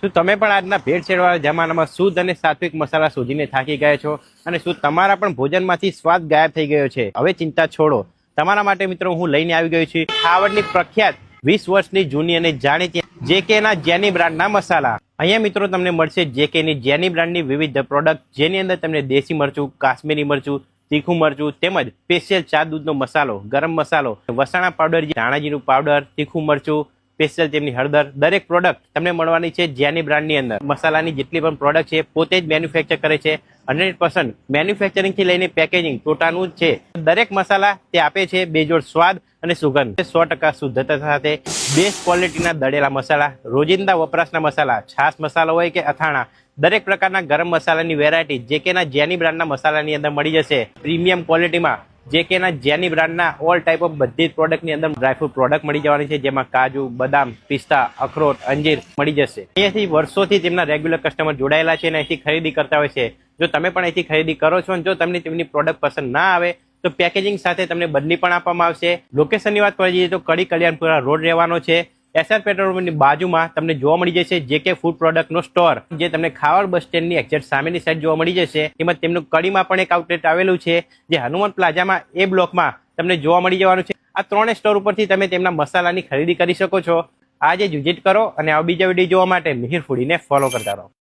શું તમે પણ આજના ભેળસેળવાળા જમાનામાં શુદ્ધ અને સાત્વિક મસાલા શોધીને થાકી ગયા છો અને શું તમારા પણ ભોજનમાંથી સ્વાદ ગાયબ થઈ ગયો છે? હવે ચિંતા છોડો, તમારા માટે મિત્રો હું લઈને આવી ગયો છું ખાવડની પ્રખ્યાત 20 વર્ષની જૂની અને જાણીતી જેકેના જેની બ્રાન્ડના મસાલા। અહીંયા મિત્રો તમને મળશે જેકેની જેની બ્રાન્ડની વિવિધ પ્રોડક્ટ, જેની અંદર તમને દેશી મરચું, કાશ્મીરી મરચું, તીખું મરચું તેમજ સ્પેશિયલ ચા દૂધનો મસાલો, ગરમ મસાલો, વસાણા પાવડર, ધાણાજીરું પાવડર, તીખું મરચું, સ્પેશિયલ તેમની હળદર, દરેક પ્રોડક્ટ તમને મળવાની છે જેની બ્રાન્ડની અંદર। મસાલાની જેટલી પણ પ્રોડક્ટ છે પોતે જ મેન્યુફેક્ચર કરે છે। 100% મેન્યુફેક્ચરિંગ થી લઈને પેકેજિંગ પોતાનું છે। દરેક મસાલા તે આપે છે બેજોડ સ્વાદ અને સુગંધ, 100% શુદ્ધતા સાથે બેસ્ટ ક્વોલિટીના દળેલા મસાલા, રોજિંદા વપરાશના મસાલા, છાશ મસાલો હોય કે અથાણા, દરેક પ્રકારના ગરમ મસાલાની વેરાયટી જેકેના જેની બ્રાન્ડના મસાલાની અંદર મળી જશે। પ્રીમિયમ ક્વોલિટીમાં જેકેના જેની બ્રાન્ડના ઓલ ટાઈપ ઓફ બધી જ પ્રોડક્ટની અંદર ડ્રાયફ્રૂટ પ્રોડક્ટ મળી જવાની છે, જેમાં કાજુ, બદામ, પિસ્તા, અખરોટ, અંજીર મળી જશે। અહીંયાથી વર્ષોથી તેમના રેગ્યુલર કસ્ટમર જોડાયેલા છે અને અહીંથી ખરીદી કરતા હોય છે। જો તમે પણ અહીંથી ખરીદી કરો છો અને જો તમને તેમની પ્રોડક્ટ પસંદ ના આવે તો પેકેજિંગ સાથે તમને બદલી પણ આપવામાં આવશે। લોકેશનની વાત કરી જઈએ તો કડી કલ્યાણપુરા રોડ રહેવાનો છે। એસઆર પેટ્રોલ પંપની બાજુમાં તમને જોવા મળી જશે જેકે ફૂડ પ્રોડક્ટનો સ્ટોર, જે તમને ખાવડ બસ સ્ટેન્ડની એક્ઝેક્ટ સામેની સાઈડ જોવા મળી જશે। તેમજ તેમનું કડીમાં પણ એક આઉટલેટ આવેલું છે, જે હનુમાન પ્લાઝામાં એ બ્લોકમાં તમને જોવા મળી જવાનું છે। આ ત્રણેય સ્ટોર ઉપરથી તમે તેમના મસાલાની ખરીદી કરી શકો છો। આજે જ વિઝિટ કરો અને આ બીજા વિડીયો જોવા માટે મિહિર ફૂડીને ફોલો કરતા રહો।